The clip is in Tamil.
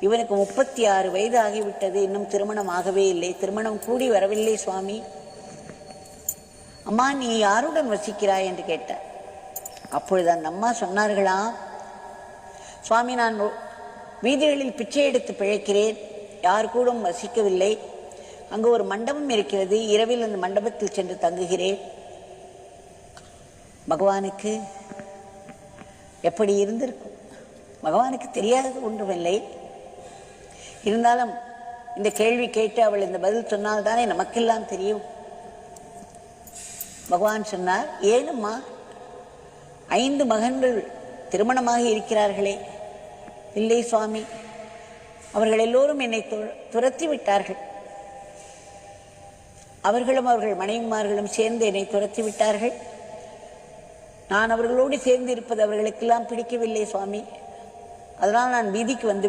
இவனுக்கு 36 வயது ஆகிவிட்டது, இன்னும் திருமணம் ஆகவே இல்லை, திருமணம் கூடி வரவில்லை சுவாமி. அம்மா, நீ யாருடன் வசிக்கிறாய் என்று கேட்டார். அப்பொழுது அந்த அம்மா சொன்னார்களாம், சுவாமி, நான் வீதிகளில் பிச்சை எடுத்து பிழைக்கிறேன், யார் கூட வசிக்கவில்லை, அங்கு ஒரு மண்டபம் இருக்கிறது, இரவில் அந்த மண்டபத்தில் சென்று தங்குகிறேன். பகவானுக்கு எப்படி இருந்திருக்கும்? பகவானுக்கு தெரியாதது ஒன்றுமில்லை. இருந்தாலும் இந்த கேள்வி கேட்டு அவள் இந்த பதில் சொன்னால்தானே நமக்கெல்லாம் தெரியும். பகவான் சொன்னார், ஏனும்மா, 5 மகன்கள் திருமணமாக இருக்கிறார்களே. இல்லை சுவாமி, அவர்கள் எல்லோரும் என்னை துரத்தி விட்டார்கள். அவர்களும் அவர்கள் மனைவிமார்களும் சேர்ந்து என்னை துரத்தி விட்டார்கள். நான் அவர்களோடு சேர்ந்து இருப்பது அவர்களுக்கெல்லாம் பிடிக்கவில்லை சுவாமி. அதனால் நான் வீதிக்கு வந்து